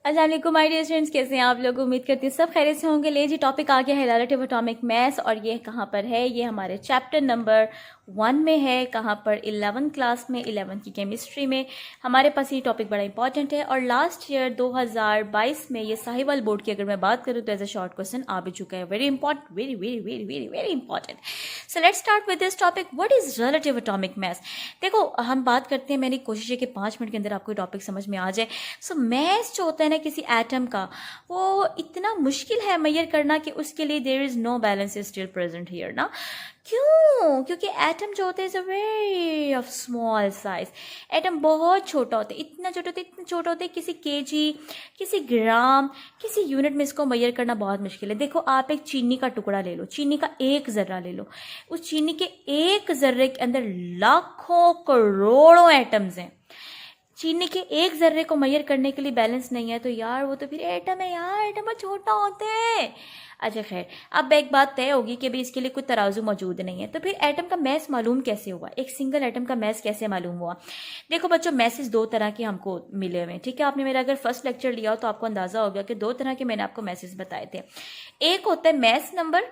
अस्सलाम वालेकुम my dear students, कैसे हैं आप लोग। उम्मीद करती हूँ सब खैरियत से होंगे। ले जी, टॉपिक आ गया है रिलेटिव एटॉमिक मास, और ये कहाँ पर है? ये हमारे चैप्टर नंबर 1 में है। कहाँ पर? 11th क्लास में, 11th की केमिस्ट्री में हमारे पास ये टॉपिक बड़ा इंपॉर्टेंट है। और लास्ट ईयर 2022 में ये साहिवाल बोर्ड की अगर मैं बात करूँ तो एज अ शॉर्ट क्वेश्चन आ भी चुका है। Very important, very very very very very important. So let's start with this topic, what is relative atomic mass. देखो, हम बात करते हैं, मेरी कोशिश है कि 5 मिनट के अंदर आपको टॉपिक समझ में आ जाए। सो मास जो होता है ना किसी एटम का, वो इतना मुश्किल है मेजर करना कि उसके लिए there is no balance is still present here ना। क्यों? क्योंकि एटम जो होते हैं is a very of small size. Atom बहुत छोटा होता है, इतना छोटा होता है, इतना छोटा होता है, किसी केजी, किसी ग्राम, किसी यूनिट में इसको मेजर करना बहुत मुश्किल है। देखो, आप एक चीनी का टुकड़ा ले लो, चीनी का एक जर्रा ले लो, उस चीनी के एक जर्रे के अंदर लाखों करोड़ों एटम्स हैं। चीनी के एक जर्रे को मेजर करने के लिए बैलेंस नहीं है तो यार वो तो फिर एटम है यार, एटम बहुत छोटा होते हैं। अच्छा खैर, अब एक बात तय होगी कि भाई इसके लिए कोई तराजू मौजूद नहीं है, तो फिर एटम का मैस मालूम कैसे हुआ? एक सिंगल एटम का मैस कैसे मालूम हुआ? देखो बच्चों, मैसेज दो तरह के हमको मिले हुए हैं, ठीक है। आपने मेरा अगर फर्स्ट लेक्चर लिया हो तो आपको अंदाजा हो गया कि दो तरह के मैंने आपको मैसेज बताए थे। एक होता है मैस नंबर,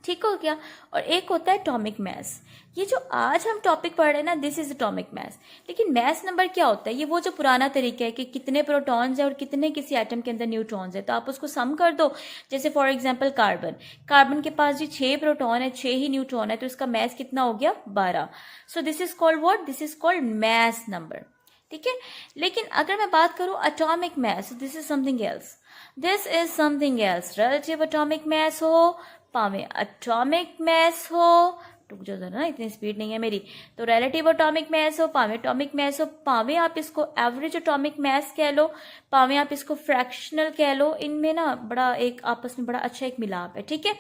ठीक हो गया, और एक होता है एटॉमिक मास। ये जो आज हम टॉपिक पढ़ रहे हैं ना, दिस इज एटॉमिक मास। लेकिन मास नंबर क्या होता है? ये वो जो पुराना तरीका है कि कितने प्रोटॉन्स है और कितने किसी एटम के अंदर न्यूट्रॉन्स है, तो आप उसको सम कर दो। जैसे फॉर एग्जांपल कार्बन, कार्बन के पास जी 6 प्रोटॉन है, 6 ही न्यूट्रॉन है, तो इसका मास कितना हो गया? 12। So this is called what? This is called mass number, ठीक है। लेकिन अगर मैं बात करूं atomic mass, this is something else, this is something else. Relative atomic mass हो, पावे एटॉमिक मास हो, रुक जाओ जरा ना, इतनी स्पीड नहीं है मेरी। तो रिलेटिव एटॉमिक मास हो, पावे एटॉमिक मास हो, पावे आप इसको एवरेज एटॉमिक मास कह लो, पावे आप इसको फ्रैक्शनल कह लो, इनमें ना बड़ा एक आपस में बड़ा अच्छा एक मिलाप है, ठीक है।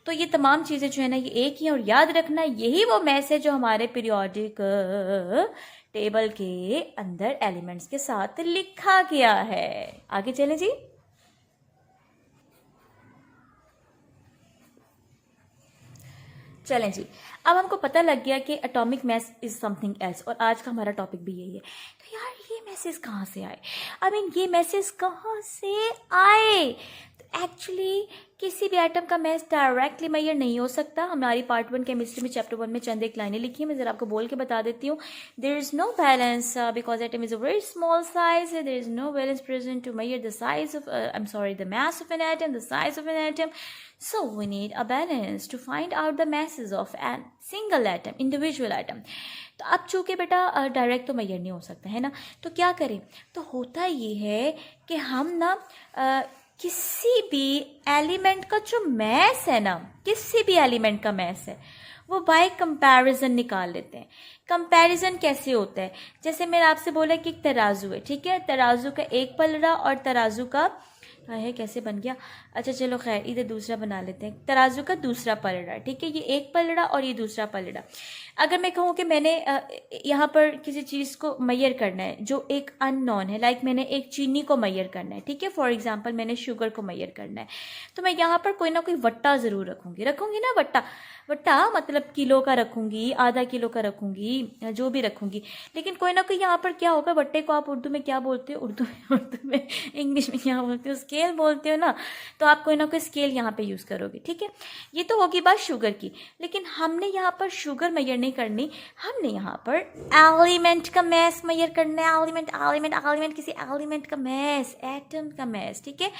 तो ये तमाम चीजें जो है ना ये एक ही है, और याद रखना यही वो मास है जो हमारे पीरियोडिक टेबल के अंदर एलिमेंट्स के साथ लिखा गया है। आगे चले जी। चलें जी, अब हमको पता लग गया कि atomic mass is something else, और आज का हमारा टॉपिक भी यही है। तो यार ये मैसेज कहाँ से आए? आई मीन ये मैसेज कहाँ से आए? तो एक्चुअली किसी भी एटम का मास डायरेक्टली मेजर नहीं हो सकता। हमारी पार्ट 1 केमिस्ट्री में चैप्टर 1 में चंद एक लाइनें लिखी है, मैं जरा आपको बोल के बता देती हूँ। There is no balance because atom is a very small size, there is no balance present to measure the size of I am sorry the mass of an atom, the size of an atom. So we need a balance to find out the masses of a single atom, individual atom. तो अब चूंकि बेटा direct तो major नहीं हो सकता है ना, तो क्या करें? तो होता ये है कि हम ना किसी भी एलिमेंट का जो मैस है ना, किसी भी एलिमेंट का मैस है वो बाय कंपैरिजन निकाल लेते हैं। कंपैरिजन कैसे होता है? जैसे मैंने आपसे बोला कि एक तराजू है, ठीक है, तराजू का एक पलड़ा और तराजू का है कैसे बन गया? अच्छा चलो खैर, इधर दूसरा बना लेते हैं, तराजू का दूसरा पलड़ा, ठीक है, ये एक पलड़ा और ये दूसरा पलड़ा। अगर मैं कहूँ कि मैंने यहाँ पर किसी चीज़ को मेजर करना है जो एक अननोन है, लाइक मैंने एक चीनी को मेजर करना है, ठीक है, फॉर एग्जांपल मैंने शुगर को मेजर करना है, तो मैं यहाँ पर कोई ना कोई वट्टा ज़रूर रखूँगी ना, वट्टा। वट्टा मतलब किलो का रखूँगी, आधा किलो का रखूँगी, जो भी रखूँगी, लेकिन कोई ना कोई यहाँ पर क्या होगा? वट्टे को आप उर्दू में क्या बोलते हो? उर्दू में इंग्लिश में क्या बोलते हो? स्केल बोलते हो ना, तो आप कोई ना कोई स्केल यहाँ पे यूज़ करोगे, ठीक है। ये तो होगी बात शुगर की, लेकिन हमने यहाँ पर शुगर मेजर नहीं करनी, हमने यहाँ पर एलिमेंट का मैस मेजर करना है। एलिमेंट एलिमेंट एलिमेंट किसी एलिमेंट का मैस, एटम का मैस, ठीक है।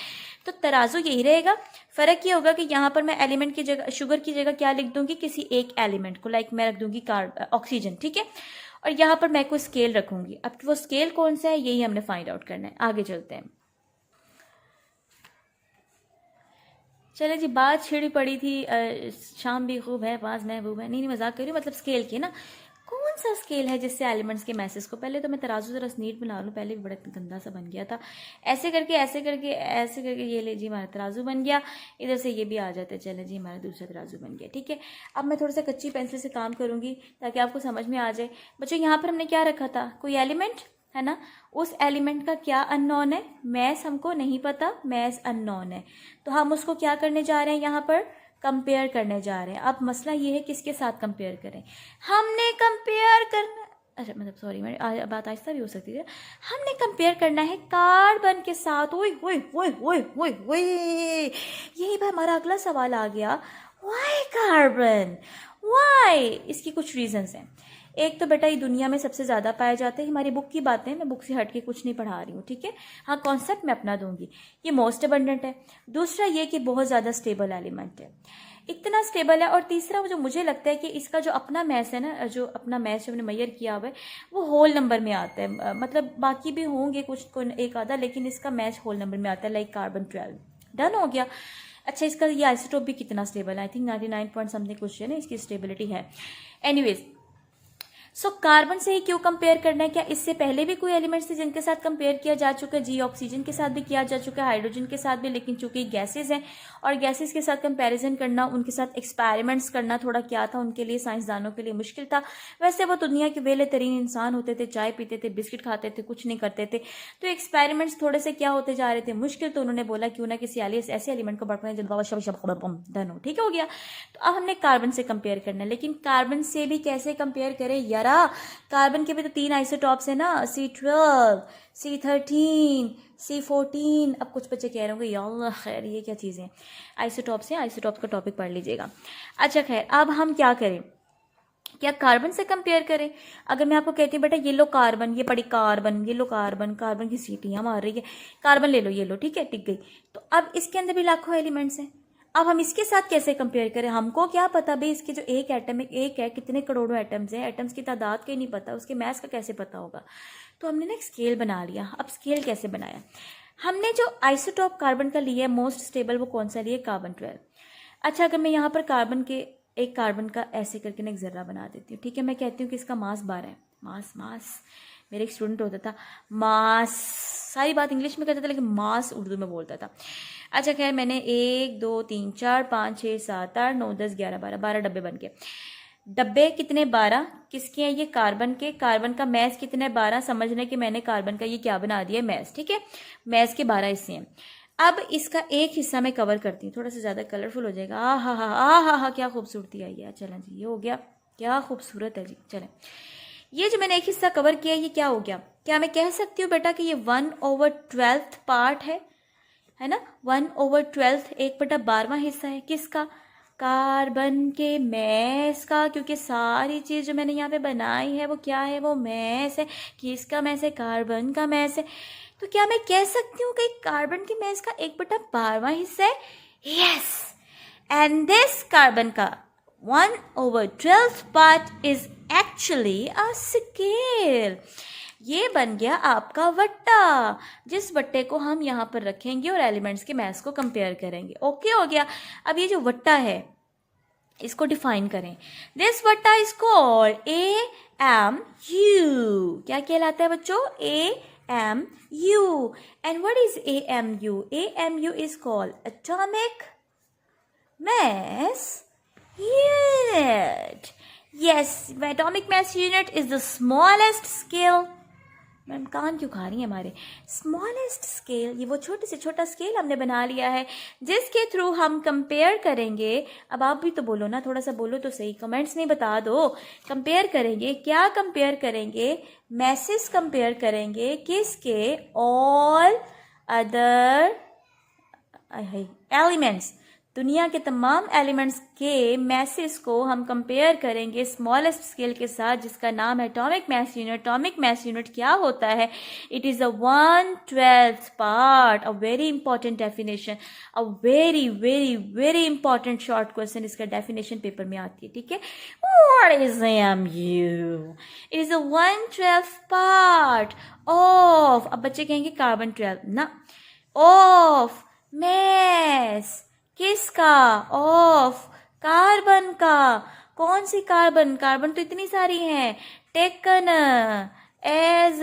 तो तराजू यही रहेगा, फर्क ये होगा कि यहाँ पर मैं एलिमेंट की जगह, शुगर की जगह क्या लिख दूंगी? किसी एक एलिमेंट को, लाइक मैं रख दूंगी ऑक्सीजन, ठीक है, और यहाँ पर मैं कोई स्केल रखूंगी। अब वो स्केल कौन सा है यही हमने फाइंड आउट करना है। आगे चलते हैं। चले जी, बात छिड़ी पड़ी थी शाम भी खूब है पास महबूब है, नहीं मजाक कर रही हूँ, मतलब स्केल की ना। कौन सा स्केल है जिससे एलिमेंट्स के मैसेज को, पहले तो मैं तराजू जरा नीट बना लूँ, पहले भी बड़ा गंदा सा बन गया था, ऐसे करके ऐसे करके ऐसे करके, ये ले जी हमारा तराजू बन गया, इधर से ये भी आ जाता है, चले जी हमारा दूसरा तराजू बन गया, ठीक है। अब मैं थोड़ा सा कच्ची पेंसिल से काम करूँगी ताकि आपको समझ में आ जाए। बच्चों यहाँ पर हमने क्या रखा था? कोई एलिमेंट है ना, उस एलिमेंट का क्या अननोन है? मैस हमको नहीं पता, मैस अननोन है, तो हम उसको क्या करने जा रहे हैं? यहाँ पर कंपेयर करने जा रहे हैं। अब मसला ये है किसके साथ कंपेयर करें? हमने कंपेयर करना, अच्छा मतलब सॉरी मेरी बात आहिस्ता भी हो सकती है। हमने कंपेयर करना है कार्बन के साथ। ओए ओए ओए ओए ओए ओए, यही पर हमारा अगला सवाल आ गया, वाई कार्बन, वाई? इसकी कुछ रीजंस हैं। एक तो बेटा ये दुनिया में सबसे ज़्यादा पाए जाते हैं, हमारी बुक की बातें, मैं बुक से हट के कुछ नहीं पढ़ा रही हूँ, ठीक है। हाँ, कॉन्सेप्ट मैं अपना दूंगी। ये मोस्ट अबंडेंट है। दूसरा ये कि बहुत ज़्यादा स्टेबल एलिमेंट है, इतना स्टेबल है। और तीसरा जो मुझे लगता है कि इसका जो अपना मैथ है ना, जो अपना मैथ जो हमने मैयर किया हुआ है वो होल नंबर में आता है। मतलब बाकी भी होंगे कुछ एक आधा, लेकिन इसका मैथ होल नंबर में आता है, लाइक कार्बन 12। डन हो गया। अच्छा, इसका ये आइसोटोप भी कितना स्टेबल है, आई थिंक 99 पॉइंट समथिंग कुछ है ना इसकी स्टेबिलिटी है। एनीवेज, सो कार्बन से ही क्यों कंपेयर करना है? क्या इससे पहले भी कोई एलिमेंट्स थे जिनके साथ कंपेयर किया जा चुका है? जी, ऑक्सीजन के साथ भी किया जा चुका है, हाइड्रोजन के साथ भी, लेकिन चूंकि गैसेज हैं और गैसेज के साथ कंपैरिजन करना, उनके साथ एक्सपेरिमेंट्स करना थोड़ा क्या था उनके लिए, साइंसदानों के लिए मुश्किल था। वैसे वो दुनिया के वेले तरीन इंसान होते थे, चाय पीते थे, बिस्किट खाते थे, कुछ नहीं करते थे, तो एक्सपेरिमेंट्स थोड़े से क्या होते जा रहे थे, मुश्किल। तो उन्होंने बोला क्यों ना किसी ऐसे एलिमेंट को बढ़ाएं जब डन हो, ठीक हो गया। तो अब हमने कार्बन से कंपेयर करना है, लेकिन कार्बन से भी कैसे कंपेयर करें यारा? कार्बन के भी तो 3 आइसोटॉप्स है ना, C12, C13, C14। अब कुछ बच्चे कह रहे होंगे यार खैर ये क्या चीज़ें हैं, आइसोटॉप्स हैं, आइसोटॉप्स का टॉपिक पढ़ लीजिएगा। अच्छा खैर, अब हम क्या करें? क्या कार्बन से कंपेयर करें? अगर मैं आपको कहती हूँ बेटा ये लो कार्बन, ये पड़ी कार्बन, ये लो कार्बन, कार्बन की सीटियाँ मार रही है, कार्बन ले लो, ये लो, ठीक है, टिक गई। तो अब इसके अंदर भी लाखों एलिमेंट्स हैं। अब हम इसके साथ कैसे कंपेयर करें? हमको क्या पता भाई इसके जो एक एटम है, एक है, कितने करोड़ों एटम्स हैं, एटम्स की तादाद का ही नहीं पता, उसके मैथ का कैसे पता होगा? तो हमने ना एक स्केल बना लिया। अब स्केल कैसे बनाया? हमने जो आइसोटॉप कार्बन का लिया है मोस्ट स्टेबल, वो कौन सा लिया? कार्बन 12। अच्छा, अगर मैं यहाँ पर कार्बन के एक कार्बन का ऐसे करके ना एक जर्रा बना देती हूँ, ठीक है। मैं कहती हूँ कि इसका मास 12 है। मास मेरे एक स्टूडेंट होता था, मास सारी बात इंग्लिश में करता था लेकिन मास उर्दू में बोलता था। अच्छा खैर, मैंने 1 2 3 4 5 6 7 8 9 10 11 12 डब्बे बन गए। डब्बे कितने? 12। किसके हैं ये? कार्बन के। कार्बन का मैस कितने? 12। समझने कि मैंने कार्बन का ये क्या बना दिया? मैस, ठीक है। मैस के 12 हिस्से हैं। अब इसका एक हिस्सा मैं कवर करती हूँ, थोड़ा सा ज़्यादा कलरफुल हो जाएगा। आ हा, क्या खूबसूरती आई है। चलें जी, ये हो गया, क्या खूबसूरत है जी। चलें, ये जो मैंने एक हिस्सा कवर किया ये क्या हो गया? क्या मैं कह सकती हूँ बेटा कि ये 1/12 पार्ट है ना? 1/12, 1/12वां हिस्सा है। किसका? कार्बन के मैस का, क्योंकि सारी चीज़ जो मैंने यहाँ पे बनाई है वो क्या है? वो मैस है। किसका मैस है? कार्बन का मैस है। तो क्या मैं कह सकती हूँ कि कार्बन की मैस का 1/12वां हिस्सा है? यस, एंड दिस कार्बन का 1/12 part is actually a scale. ये बन गया आपका वट्टा, जिस वट्टे को हम यहाँ पर रखेंगे और एलिमेंट्स के मैस को कंपेयर करेंगे। ओके हो गया। अब ये जो वट्टा है इसको डिफाइन करें। दिस वट्टा इज कॉल्ड AMU। क्या कहलाता है बच्चों? AMU। And what is AMU? AMU is called atomic mass unit. Yes, atomic mass unit is the smallest scale. Ma'am कान क्यों खा रही है हमारे? स्मॉलेस्ट स्केल, ये वो छोटे से छोटा स्केल हमने बना लिया है जिसके थ्रू हम कंपेयर करेंगे। अब आप भी तो बोलो ना, थोड़ा सा बोलो तो सही, कमेंट्स नहीं बता दो। कंपेयर करेंगे, क्या कंपेयर करेंगे? मैसेस कंपेयर करेंगे। किसके? ऑल अदर एलिमेंट्स, दुनिया के तमाम एलिमेंट्स के मैसेस को हम कंपेयर करेंगे स्मॉलेस्ट स्केल के साथ, जिसका नाम है atomic mass unit. Atomic mass unit क्या होता है? It is a 1/12 part. A very important definition, a very very very important short question, इसका डेफिनेशन पेपर में आती है, ठीक है। What is AMU? It is a 1/12 part of, अब बच्चे कहेंगे कार्बन 12 ना, ऑफ मैस। किसका? ऑफ कार्बन का। कौन सी कार्बन? कार्बन तो इतनी सारी हैं। टेकन एज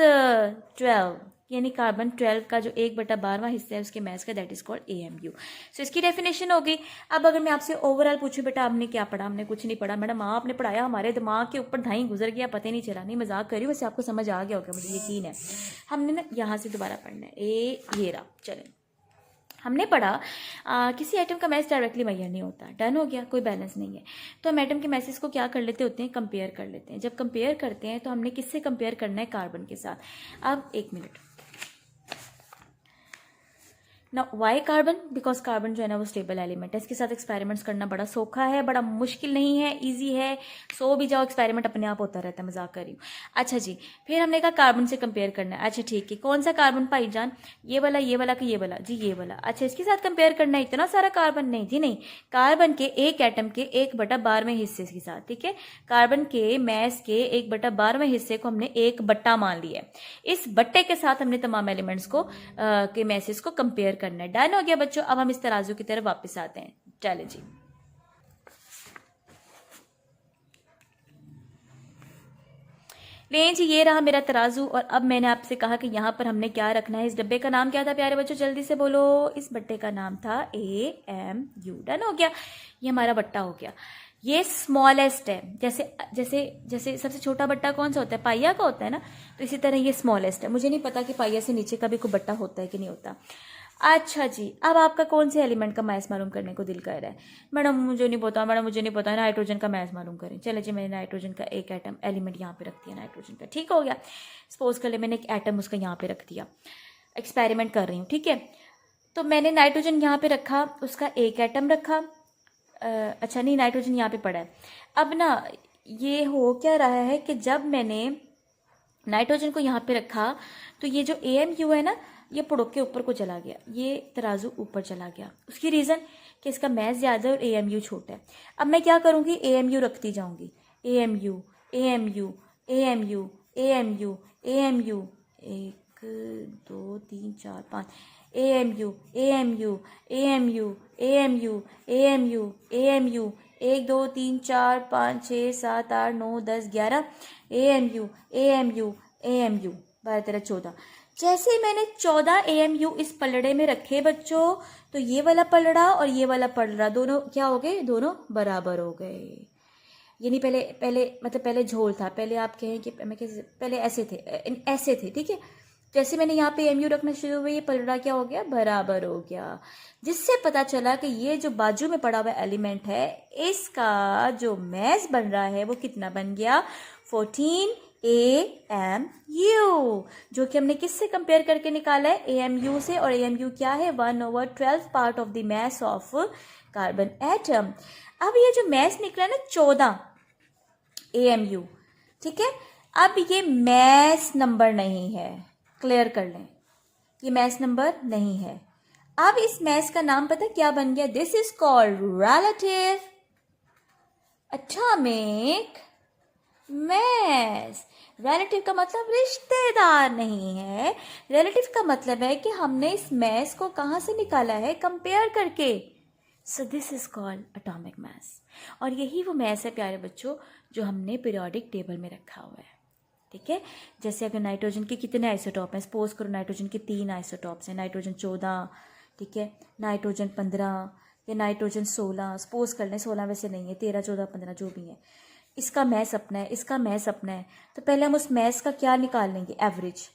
12, यानी कार्बन 12 का जो 1/12वां हिस्सा है उसके मैस का, दैट इज कॉल्ड AMU। सो इसकी डेफिनेशन हो गई। अब अगर मैं आपसे ओवरऑल पूछूं बेटा आपने क्या पढ़ा? हमने कुछ नहीं पढ़ा मैडम, आपने पढ़ाया हमारे दिमाग के ऊपर धाई गुजर गया, पता ही नहीं चला। नहीं मजाक कर रही हूँ, वैसे आपको समझ आ गया होगा, मुझे यकीन है। हमने ना यहाँ से दोबारा पढ़ना है। ये रहा, चलें हमने पढ़ा किसी एटम का मैस डायरेक्टली मेजर नहीं होता, डन हो गया, कोई बैलेंस नहीं है। तो हम एटम के मैसेज को क्या कर लेते होते हैं, कंपेयर कर लेते हैं। जब कंपेयर करते हैं तो हमने किससे कंपेयर करना है, कार्बन के साथ। अब एक मिनट ना, वाई कार्बन, बिकॉज कार्बन जो है ना वो स्टेबल एलिमेंट है। इसके साथ एक्सपेरिमेंट्स करना बड़ा सौखा है, बड़ा मुश्किल नहीं है, इजी है। सो भी जाओ, एक्सपेरिमेंट अपने आप होता रहता है, मजाक कर रही हूँ। अच्छा जी, फिर हमने कहा कार्बन से कंपेयर करना है। अच्छा ठीक है, कौन सा कार्बन भाईजान, ये वाला, ये वाला कि ये वाला जी, ये वाला। अच्छा, इसके साथ कंपेयर करना है, इतना सारा कार्बन नहीं जी, नहीं, कार्बन के एक एटम के 1/12वें हिस्से के साथ, ठीक है। कार्बन के मैस के 1/12वें हिस्से को हमने एक बट्टा मान लिया है। इस बट्टे के साथ हमने तमाम एलिमेंट्स को के मैसेज को कंपेयर करना है। डन हो गया बच्चों। अब हम इस तराजू की तरफ वापस आते हैं। चले जी, लें जी, ये रहा मेरा तराजू। और अब मैंने आपसे कहा कि यहाँ पर हमने क्या रखना है। इस डब्बे का नाम क्या था प्यारे बच्चों, जल्दी से बोलो। इस बट्टे का नाम था AMU। डन हो गया, ये हमारा बट्टा हो गया। ये स्मॉलेस्ट है, जैसे जैसे जैसे सबसे छोटा बट्टा कौन सा होता है, पाइया का होता है ना, तो इसी तरह ये स्मॉलेस्ट है। मुझे नहीं पता कि पाइया से नीचे का भी कोई बट्टा होता है कि नहीं होता। अच्छा जी, अब आपका कौन से एलिमेंट का मैस मालूम करने को दिल कर रहा है। मैडम मुझे नहीं पता, मैडम मुझे नहीं पता, नाइट्रोजन का मैस मालूम करें। चले जी, मैंने नाइट्रोजन का एक एटम एलिमेंट यहाँ पे रख दिया, नाइट्रोजन का, ठीक हो गया। सपोज कर ले मैंने एक एटम उसका यहाँ पे रख दिया, एक्सपेरिमेंट कर रही हूँ, ठीक है। तो मैंने नाइट्रोजन यहाँ पे रखा, उसका एक एटम रखा। अच्छा नहीं, नाइट्रोजन यहाँ पे पड़ा है। अब ना ये हो क्या रहा है कि जब मैंने नाइट्रोजन को यहाँ पे रखा तो ये जो AMU है ना, ये पुड़ुक के ऊपर को चला गया, ये तराजू ऊपर चला गया। उसकी रीज़न कि इसका मैस ज़्यादा है और AMU छोटा है। अब मैं क्या करूँगी, AMU रखती जाऊँगी, AMU AMU AMU AMU AMU, 1 2 3 4 5, AMU AMU AMU AMU AMU AMU, 1 2 3 4 5 6 7 8 9 10 11, AMU AMU AMU 12 13 14। जैसे मैंने 14 AMU इस पलड़े में रखे बच्चों, तो ये वाला पलड़ा और ये वाला पलड़ा दोनों क्या हो गए, दोनों बराबर हो गए। यानी पहले पहले मतलब पहले झोल था, पहले आप कहें कि मैं कैसे, पहले ऐसे थे, ऐसे थे, ठीक है। जैसे मैंने यहाँ पे AMU रखना शुरू हुआ, ये पलड़ा क्या हो गया, बराबर हो गया। जिससे पता चला कि ये जो बाजू में पड़ा हुआ एलिमेंट है, इसका जो मैस बन रहा है वो कितना बन गया, 14 AMU, जो कि हमने किससे कंपेयर करके निकाला है, AMU से। और AMU क्या है, 1/12 part of the mass of carbon atom. अब ये जो मैस निकला ना 14 AMU, ठीक है। अब ये मैस नंबर नहीं है, क्लियर कर लें, ये मैस नंबर नहीं है। अब इस मैस का नाम पता क्या बन गया, this is called relative atomic mass. Relative का मतलब रिश्तेदार नहीं है, रिलेटिव का मतलब है कि हमने इस मैस को कहाँ से निकाला है, कंपेयर करके। So this is called atomic mass. और यही वो मैस है प्यारे बच्चों जो हमने पीरियोडिक टेबल में रखा हुआ है, ठीक है। जैसे अगर नाइट्रोजन के कितने आइसोटॉप हैं, सपोज करो नाइट्रोजन के 3 आइसोटॉप्स हैं, नाइट्रोजन 14, ठीक है, नाइट्रोजन 15 या नाइट्रोजन 16, सपोज कर लें 16 वैसे नहीं है, 13 14 15 जो भी है। इसका मैस अपना है, इसका मैस अपना है। तो पहले हम उस मैस का क्या निकाल लेंगे, एवरेज।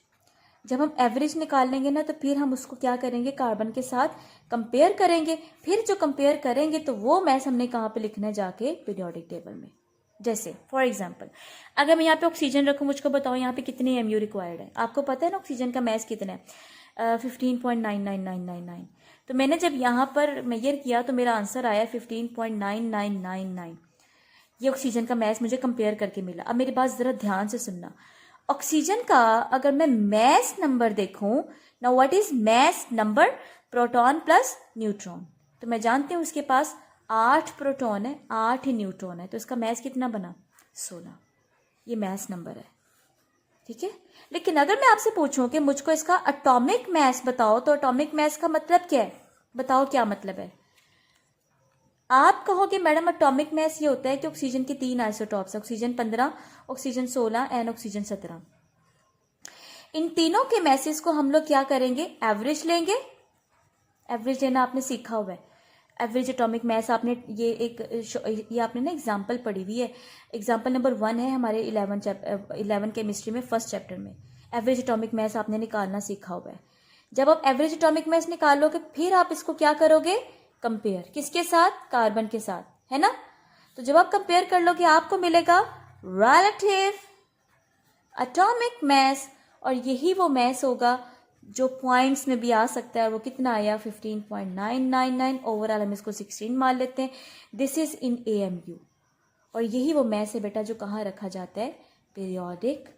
जब हम एवरेज निकाल लेंगे ना, तो फिर हम उसको क्या करेंगे, कार्बन के साथ कंपेयर करेंगे। फिर जो कंपेयर करेंगे तो वो मैस हमने कहाँ पे लिखना है, जाके पीरियोडिक टेबल में। जैसे फॉर एग्जांपल, अगर मैं यहाँ पे ऑक्सीजन रखूँ, मुझको बताओ यहाँ पे कितने AMU रिक्वायर्ड है। आपको पता है ना ऑक्सीजन का मैस कितना है, 15.99999। तो मैंने जब यहाँ पर मेजर किया तो मेरा आंसर आया 15.9999। ये ऑक्सीजन का मैस मुझे कंपेयर करके मिला। अब मेरी बात ज़रा ध्यान से सुनना, ऑक्सीजन का अगर मैं मैस नंबर देखूं, now what is mass number, proton plus neutron. तो मैं जानती हूँ उसके पास 8 प्रोटॉन है, 8 ही न्यूट्रॉन है, तो इसका मैस कितना बना, 16। ये मैस नंबर है, ठीक है। लेकिन अगर मैं आपसे पूछूं कि मुझको इसका एटॉमिक मैस बताओ, तो एटॉमिक मैस का मतलब क्या है, बताओ क्या मतलब है। आप कहोगे मैडम एटॉमिक मैस ये होता है कि ऑक्सीजन के 3 isotopes, oxygen 15, oxygen 16 and oxygen 17। इन तीनों के मैसेज को हम लोग क्या करेंगे, एवरेज लेंगे। एवरेज लेना आपने सीखा हुआ है, एवरेज एटॉमिक मैस आपने ये आपने ना एग्जाम्पल पढ़ी हुई है। एग्जाम्पल नंबर 1 है हमारे 11 केमिस्ट्री में, फर्स्ट चैप्टर में। एवरेज एटॉमिक मैस आपने निकालना सीखा हुआ है, जब आप एवरेज एटॉमिक मास निकालोगे फिर आप इसको क्या करोगे, कंपेयर, किसके साथ, कार्बन के साथ, है ना। तो जब आप कंपेयर कर लोगे आपको मिलेगा रिलेटिव एटॉमिक मास, और यही वो मास होगा जो पॉइंट्स में भी आ सकता है। वो कितना आया, 15.999। ओवरऑल हम इसको 16 मान लेते हैं। दिस इज इन AMU, और यही वो मास है बेटा जो कहाँ रखा जाता है, पीरियोडिक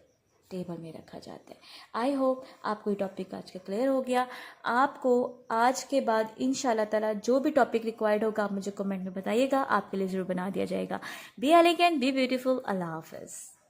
टेबल में रखा जाता है। आई होप आपको ये टॉपिक आज का क्लियर हो गया। आपको आज के बाद इंशाल्लाह ताला जो भी टॉपिक रिक्वायर्ड होगा आप मुझे कमेंट में बताइएगा, आपके लिए ज़रूर बना दिया जाएगा। बी एलिगेंट, बी ब्यूटीफुल, अल्लाह हाफिज़।